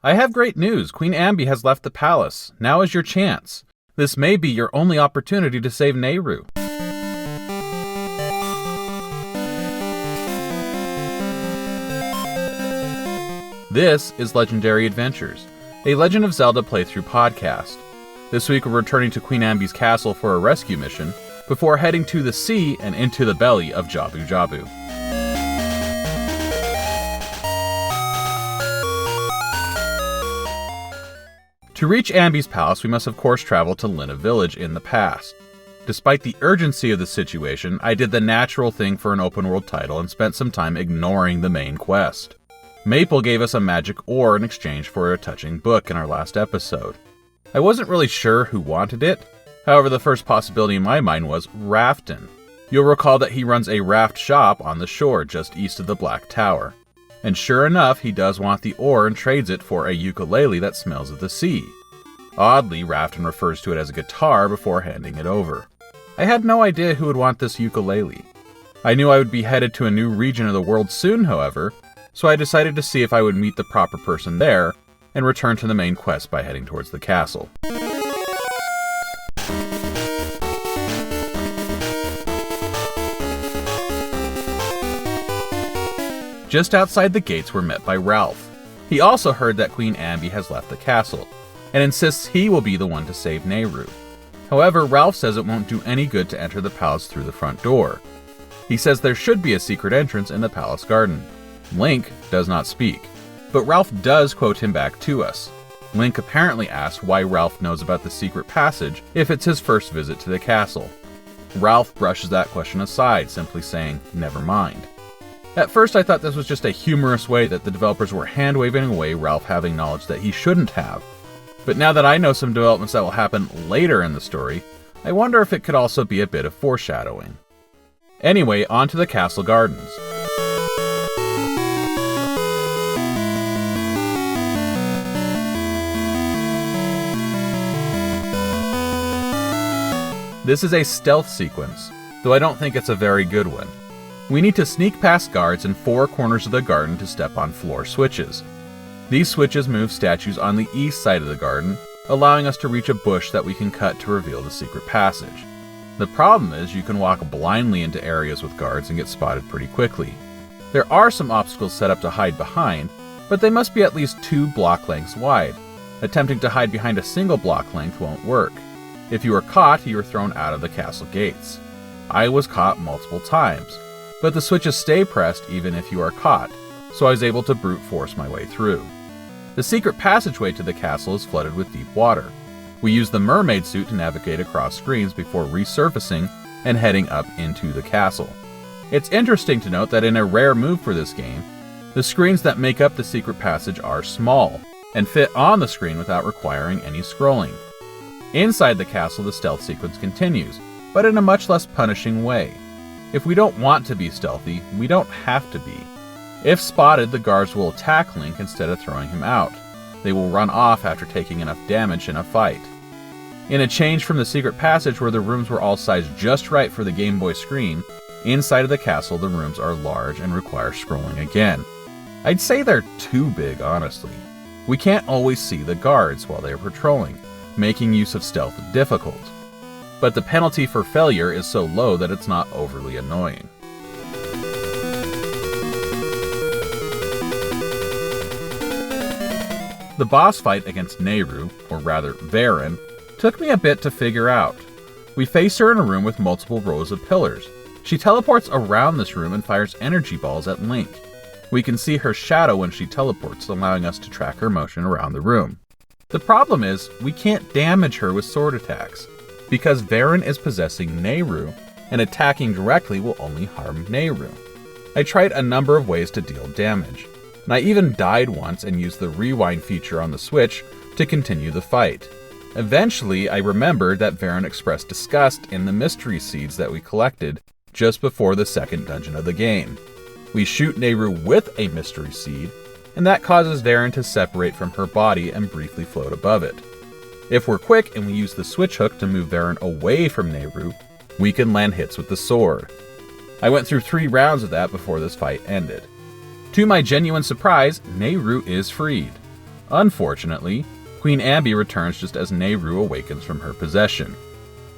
I have great news. Queen Ambi has left the palace. Now is your chance. This may be your only opportunity to save Nehru. This is Legendary Adventures, a Legend of Zelda playthrough podcast. This week we're returning to Queen Ambi's castle for a rescue mission, before heading to the sea and into the belly of Jabu Jabu. To reach Ambi's palace, we must of course travel to Lina Village in the past. Despite the urgency of the situation, I did the natural thing for an open world title and spent some time ignoring the main quest. Maple gave us a magic ore in exchange for a touching book in our last episode. I wasn't really sure who wanted it, however the first possibility in my mind was Rafton. You'll recall that he runs a raft shop on the shore just east of the Black Tower. And sure enough, he does want the ore and trades it for a ukulele that smells of the sea. Oddly, Rafton refers to it as a guitar before handing it over. I had no idea who would want this ukulele. I knew I would be headed to a new region of the world soon, however, so I decided to see if I would meet the proper person there, and return to the main quest by heading towards the castle. Just outside the gates we're met by Ralph. He also heard that Queen Ambi has left the castle, and insists he will be the one to save Nehru. However, Ralph says it won't do any good to enter the palace through the front door. He says there should be a secret entrance in the palace garden. Link does not speak, but Ralph does quote him back to us. Link apparently asks why Ralph knows about the secret passage if it's his first visit to the castle. Ralph brushes that question aside, simply saying, "Never mind." At first I thought this was just a humorous way that the developers were hand-waving away Ralph having knowledge that he shouldn't have. But now that I know some developments that will happen later in the story, I wonder if it could also be a bit of foreshadowing. Anyway, on to the castle gardens. This is a stealth sequence, though I don't think it's a very good one. We need to sneak past guards in 4 corners of the garden to step on floor switches. These switches move statues on the east side of the garden, allowing us to reach a bush that we can cut to reveal the secret passage. The problem is you can walk blindly into areas with guards and get spotted pretty quickly. There are some obstacles set up to hide behind, but they must be at least 2 block lengths wide. Attempting to hide behind a single block length won't work. If you are caught, you are thrown out of the castle gates. I was caught multiple times, but the switches stay pressed even if you are caught, so I was able to brute force my way through. The secret passageway to the castle is flooded with deep water. We use the mermaid suit to navigate across screens before resurfacing and heading up into the castle. It's interesting to note that in a rare move for this game, the screens that make up the secret passage are small, and fit on the screen without requiring any scrolling. Inside the castle, the stealth sequence continues, but in a much less punishing way. If we don't want to be stealthy, we don't have to be. If spotted, the guards will attack Link instead of throwing him out. They will run off after taking enough damage in a fight. In a change from the secret passage where the rooms were all sized just right for the Game Boy screen, inside of the castle the rooms are large and require scrolling again. I'd say they're too big, honestly. We can't always see the guards while they are patrolling, making use of stealth difficult. But the penalty for failure is so low that it's not overly annoying. The boss fight against Nehru, or rather Varen, took me a bit to figure out. We face her in a room with multiple rows of pillars. She teleports around this room and fires energy balls at Link. We can see her shadow when she teleports, allowing us to track her motion around the room. The problem is, we can't damage her with sword attacks, because Varen is possessing Nehru, and attacking directly will only harm Nehru. I tried a number of ways to deal damage, and I even died once and used the rewind feature on the Switch to continue the fight. Eventually, I remembered that Varen expressed disgust in the mystery seeds that we collected just before the second dungeon of the game. We shoot Nehru with a mystery seed, and that causes Varen to separate from her body and briefly float above it. If we're quick and we use the switch hook to move Varen away from Nehru, we can land hits with the sword. I went through 3 rounds of that before this fight ended. To my genuine surprise, Nehru is freed. Unfortunately, Queen Ambi returns just as Nehru awakens from her possession.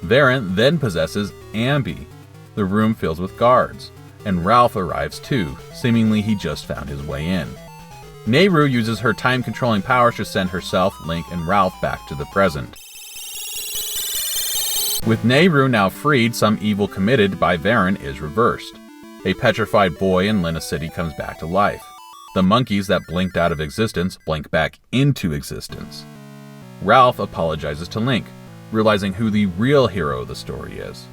Varen then possesses Ambi. The room fills with guards, and Ralph arrives too, seemingly he just found his way in. Nehru uses her time-controlling powers to send herself, Link, and Ralph back to the present. With Nehru now freed, some evil committed by Varen is reversed. A petrified boy in Lena City comes back to life. The monkeys that blinked out of existence blink back into existence. Ralph apologizes to Link, realizing who the real hero of the story is.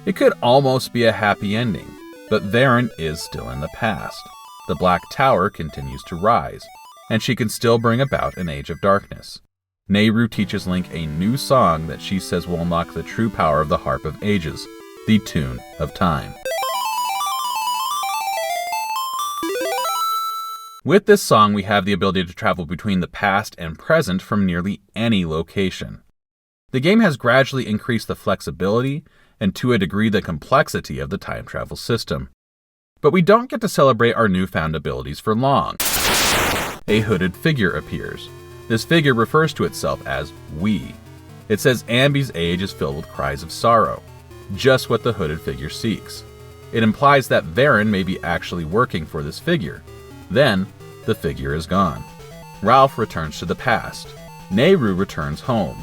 It could almost be a happy ending, but Varen is still in the past. The Black Tower continues to rise, and she can still bring about an Age of Darkness. Nehru teaches Link a new song that she says will unlock the true power of the Harp of Ages, the Tune of Time. With this song, we have the ability to travel between the past and present from nearly any location. The game has gradually increased the flexibility and, to a degree, the complexity of the time travel system. But we don't get to celebrate our newfound abilities for long. A hooded figure appears. This figure refers to itself as we. It says Ambi's age is filled with cries of sorrow, just what the hooded figure seeks. It implies that Varen may be actually working for this figure. Then, the figure is gone. Ralph returns to the past. Nehru returns home.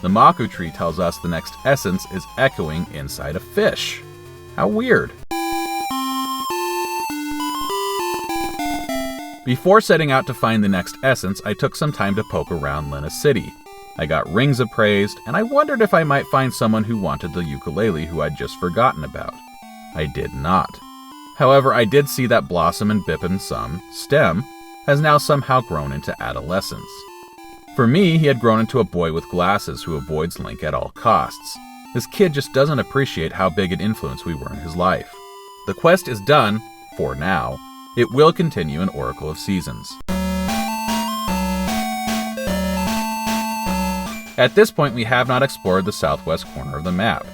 The Maku tree tells us the next essence is echoing inside a fish. How weird. Before setting out to find the next essence, I took some time to poke around Lena City. I got rings appraised, and I wondered if I might find someone who wanted the ukulele who I'd just forgotten about. I did not. However, I did see that Blossom and Bippin's son, Stem, has now somehow grown into adolescence. For me, he had grown into a boy with glasses who avoids Link at all costs. This kid just doesn't appreciate how big an influence we were in his life. The quest is done, for now. It will continue in Oracle of Seasons. At this point, we have not explored the southwest corner of the map.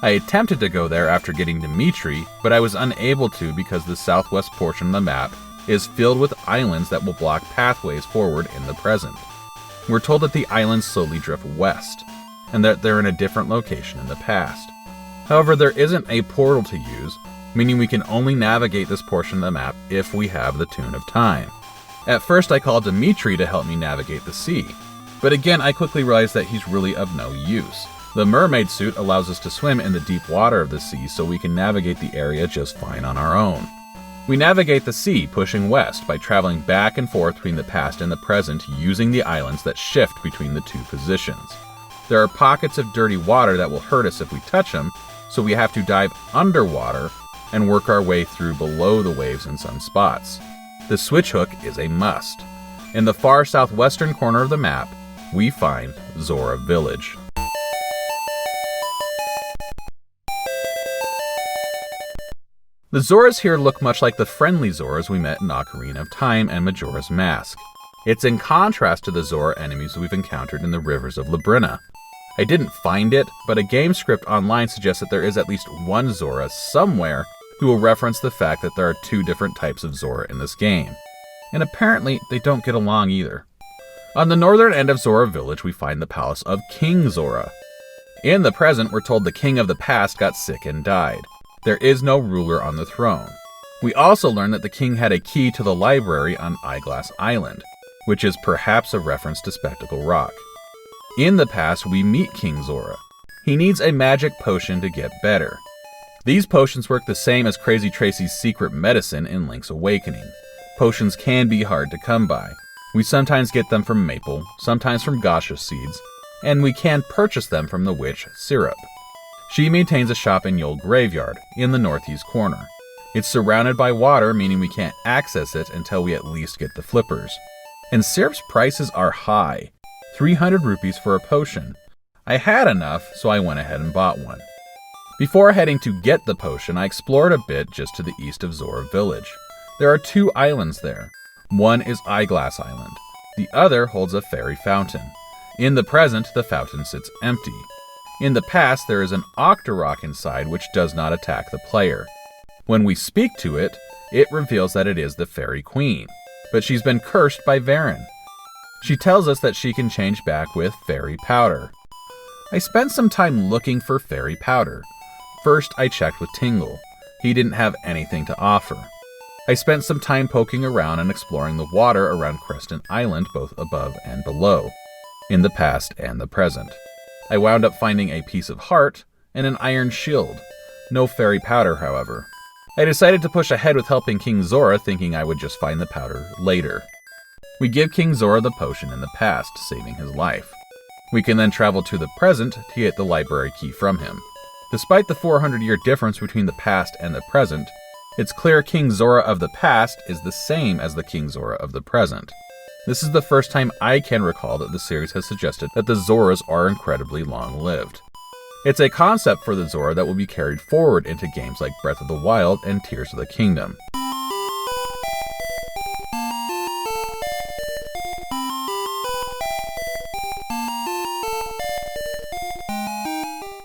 I attempted to go there after getting Dimitri, but I was unable to because the southwest portion of the map is filled with islands that will block pathways forward in the present. We're told that the islands slowly drift west, and that they're in a different location in the past. However, there isn't a portal to use, meaning we can only navigate this portion of the map if we have the Tune of Time. At first I called Dimitri to help me navigate the sea, but again I quickly realized that he's really of no use. The mermaid suit allows us to swim in the deep water of the sea, so we can navigate the area just fine on our own. We navigate the sea, pushing west by traveling back and forth between the past and the present using the islands that shift between the two positions. There are pockets of dirty water that will hurt us if we touch them, so we have to dive underwater and work our way through below the waves in some spots. The switch hook is a must. In the far southwestern corner of the map, we find Zora Village. The Zoras here look much like the friendly Zoras we met in Ocarina of Time and Majora's Mask. It's in contrast to the Zora enemies we've encountered in the rivers of Labrina. I didn't find it, but a game script online suggests that there is at least one Zora somewhere who will reference the fact that there are two different types of Zora in this game. And apparently, they don't get along either. On the northern end of Zora Village, we find the palace of King Zora. In the present, we're told the king of the past got sick and died. There is no ruler on the throne. We also learn that the king had a key to the library on Eyeglass Island, which is perhaps a reference to Spectacle Rock. In the past, we meet King Zora. He needs a magic potion to get better. These potions work the same as Crazy Tracy's secret medicine in Link's Awakening. Potions can be hard to come by. We sometimes get them from maple, sometimes from Gasha seeds, and we can purchase them from the witch Syrup. She maintains a shop in Yule Graveyard, in the northeast corner. It's surrounded by water, meaning we can't access it until we at least get the flippers. And Syrup's prices are high, 300 rupees for a potion. I had enough, so I went ahead and bought one. Before heading to get the potion, I explored a bit just to the east of Zora Village. There are two islands there. One is Eyeglass Island. The other holds a fairy fountain. In the present, the fountain sits empty. In the past, there is an Octorok inside which does not attack the player. When we speak to it, it reveals that it is the Fairy Queen, but she's been cursed by Varen. She tells us that she can change back with fairy powder. I spent some time looking for fairy powder. First, I checked with Tingle. He didn't have anything to offer. I spent some time poking around and exploring the water around Crescent Island, both above and below, in the past and the present. I wound up finding a piece of heart and an iron shield. No fairy powder, however. I decided to push ahead with helping King Zora, thinking I would just find the powder later. We give King Zora the potion in the past, saving his life. We can then travel to the present to get the library key from him. Despite the 400-year difference between the past and the present, it's clear King Zora of the past is the same as the King Zora of the present. This is the first time I can recall that the series has suggested that the Zoras are incredibly long-lived. It's a concept for the Zora that will be carried forward into games like Breath of the Wild and Tears of the Kingdom.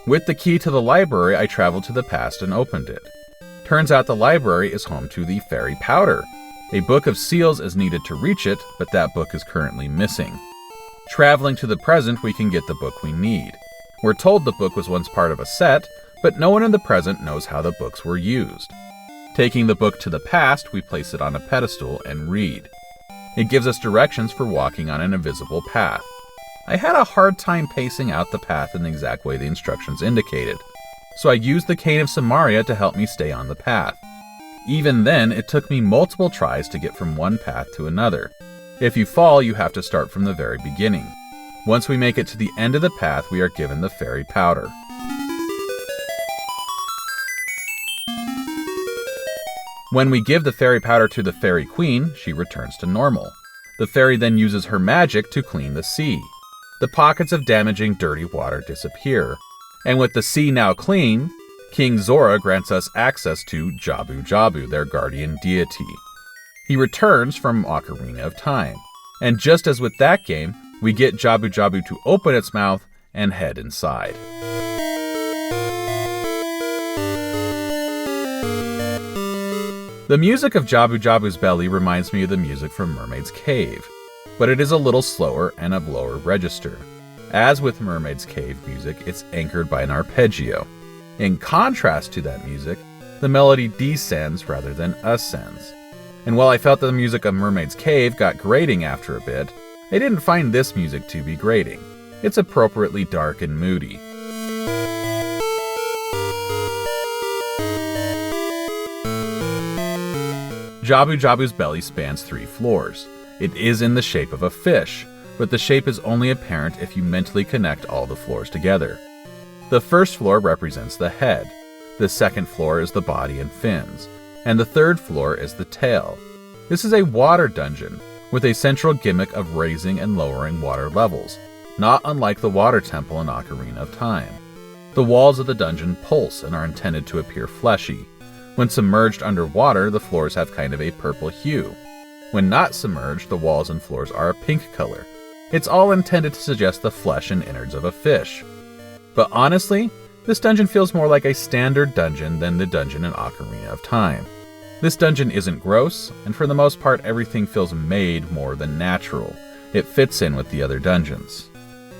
With the key to the library, I traveled to the past and opened it. Turns out the library is home to the fairy powder. A book of seals is needed to reach it, but that book is currently missing. Traveling to the present, we can get the book we need. We're told the book was once part of a set, but no one in the present knows how the books were used. Taking the book to the past, we place it on a pedestal and read. It gives us directions for walking on an invisible path. I had a hard time pacing out the path in the exact way the instructions indicated, so I used the Cane of Samaria to help me stay on the path. Even then, it took me multiple tries to get from one path to another. If you fall, you have to start from the very beginning. Once we make it to the end of the path, we are given the fairy powder. When we give the fairy powder to the fairy queen, she returns to normal. The fairy then uses her magic to clean the sea. The pockets of damaging, dirty water disappear. And with the sea now clean, King Zora grants us access to Jabu Jabu, their guardian deity. He returns from Ocarina of Time. And just as with that game, we get Jabu Jabu to open its mouth and head inside. The music of Jabu Jabu's belly reminds me of the music from Mermaid's Cave, but it is a little slower and of lower register. As with Mermaid's Cave music, it's anchored by an arpeggio. In contrast to that music, the melody descends rather than ascends. And while I felt that the music of Mermaid's Cave got grating after a bit, I didn't find this music to be grating. It's appropriately dark and moody. Jabu Jabu's belly spans 3 floors. It is in the shape of a fish, but the shape is only apparent if you mentally connect all the floors together. The first floor represents the head, the second floor is the body and fins, and the third floor is the tail. This is a water dungeon, with a central gimmick of raising and lowering water levels, not unlike the water temple in Ocarina of Time. The walls of the dungeon pulse and are intended to appear fleshy. When submerged underwater, the floors have kind of a purple hue. When not submerged, the walls and floors are a pink color. It's all intended to suggest the flesh and innards of a fish. But honestly, this dungeon feels more like a standard dungeon than the dungeon in Ocarina of Time. This dungeon isn't gross, and for the most part everything feels made more than natural. It fits in with the other dungeons.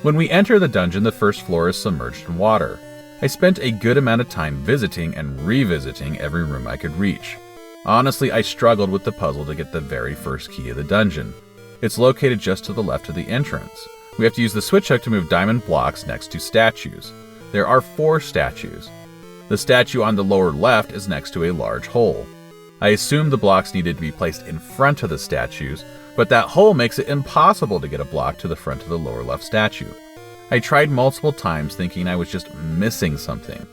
When we enter the dungeon, the first floor is submerged in water. I spent a good amount of time visiting and revisiting every room I could reach. Honestly, I struggled with the puzzle to get the very first key of the dungeon. It's located just to the left of the entrance. We have to use the switch hook to move diamond blocks next to statues. There are 4 statues. The statue on the lower left is next to a large hole. I assumed the blocks needed to be placed in front of the statues, but that hole makes it impossible to get a block to the front of the lower left statue. I tried multiple times thinking I was just missing something.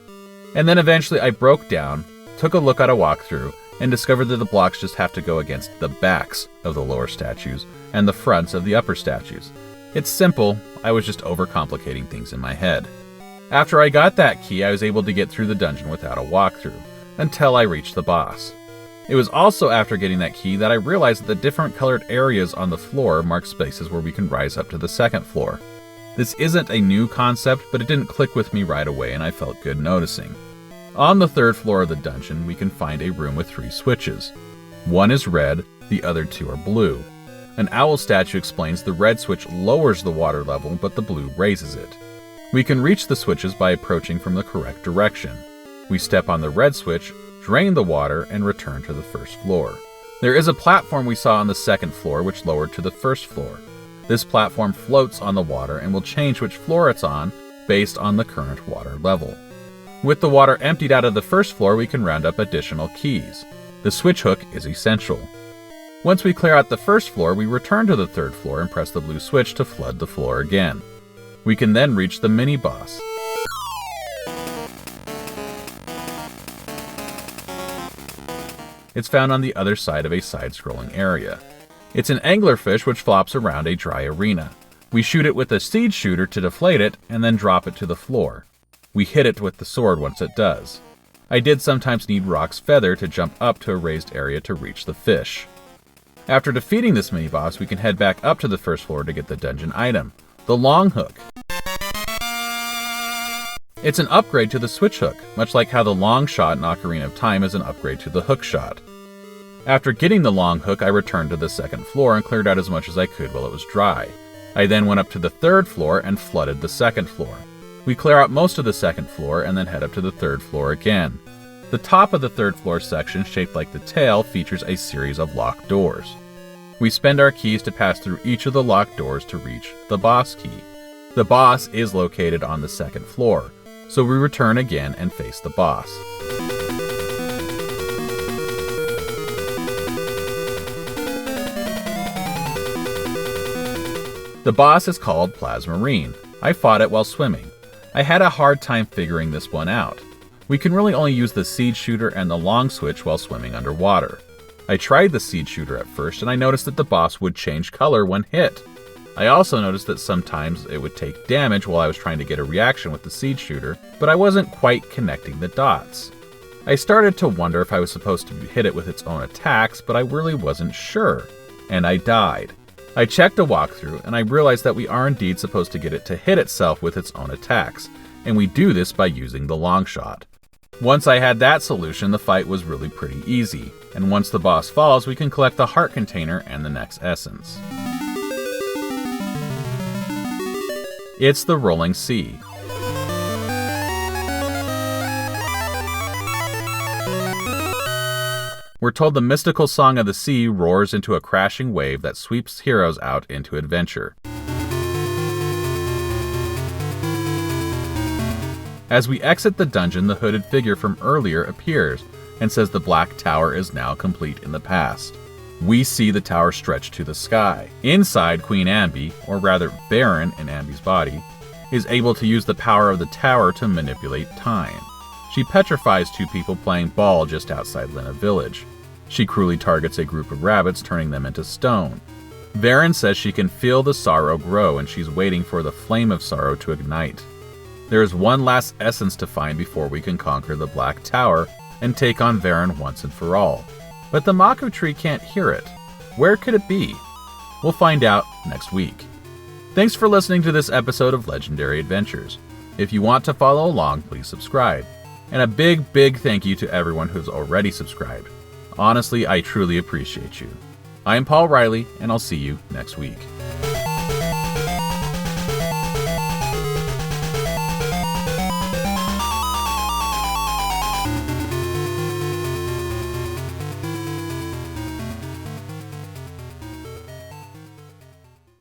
And then eventually I broke down, took a look at a walkthrough, and discovered that the blocks just have to go against the backs of the lower statues and the fronts of the upper statues. It's simple, I was just overcomplicating things in my head. After I got that key, I was able to get through the dungeon without a walkthrough, until I reached the boss. It was also after getting that key that I realized that the different colored areas on the floor mark spaces where we can rise up to the second floor. This isn't a new concept, but it didn't click with me right away and I felt good noticing. On the third floor of the dungeon, we can find a room with 3 switches. One is red, the other 2 are blue. An owl statue explains the red switch lowers the water level, but the blue raises it. We can reach the switches by approaching from the correct direction. We step on the red switch, drain the water, and return to the first floor. There is a platform we saw on the second floor which lowered to the first floor. This platform floats on the water and will change which floor it's on based on the current water level. With the water emptied out of the first floor, we can round up additional keys. The switch hook is essential. Once we clear out the first floor, we return to the third floor and press the blue switch to flood the floor again. We can then reach the mini-boss. It's found on the other side of a side-scrolling area. It's an anglerfish which flops around a dry arena. We shoot it with a seed shooter to deflate it, and then drop it to the floor. We hit it with the sword once it does. I did sometimes need Rock's feather to jump up to a raised area to reach the fish. After defeating this mini-boss, we can head back up to the first floor to get the dungeon item, the long hook. It's an upgrade to the switch hook, much like how the long shot in Ocarina of Time is an upgrade to the hook shot. After getting the long hook, I returned to the second floor and cleared out as much as I could while it was dry. I then went up to the third floor and flooded the second floor. We clear out most of the second floor and then head up to the third floor again. The top of the third floor section, shaped like the tail, features a series of locked doors. We spend our keys to pass through each of the locked doors to reach the boss key. The boss is located on the second floor, so we return again and face the boss. The boss is called Plasmarine. I fought it while swimming. I had a hard time figuring this one out. We can really only use the seed shooter and the long switch while swimming underwater. I tried the seed shooter at first and I noticed that the boss would change color when hit. I also noticed that sometimes it would take damage while I was trying to get a reaction with the seed shooter, but I wasn't quite connecting the dots. I started to wonder if I was supposed to hit it with its own attacks, but I really wasn't sure, and I died. I checked a walkthrough, and I realized that we are indeed supposed to get it to hit itself with its own attacks, and we do this by using the long shot. Once I had that solution, the fight was really pretty easy, and once the boss falls, we can collect the heart container and the next essence. It's the Rolling Sea. We're told the mystical song of the sea roars into a crashing wave that sweeps heroes out into adventure. As we exit the dungeon, the hooded figure from earlier appears and says the Black Tower is now complete in the past. We see the tower stretch to the sky. Inside, Queen Ambi, or rather Baron in Ambi's body, is able to use the power of the tower to manipulate time. She petrifies two people playing ball just outside Lena Village. She cruelly targets a group of rabbits, turning them into stone. Baron says she can feel the sorrow grow and she's waiting for the flame of sorrow to ignite. There is one last essence to find before we can conquer the Black Tower and take on Baron once and for all. But the Mako tree can't hear it. Where could it be? We'll find out next week. Thanks for listening to this episode of Legendary Adventures. If you want to follow along, please subscribe. And a big thank you to everyone who's already subscribed. Honestly, I truly appreciate you. I'm Paul Riley, and I'll see you next week.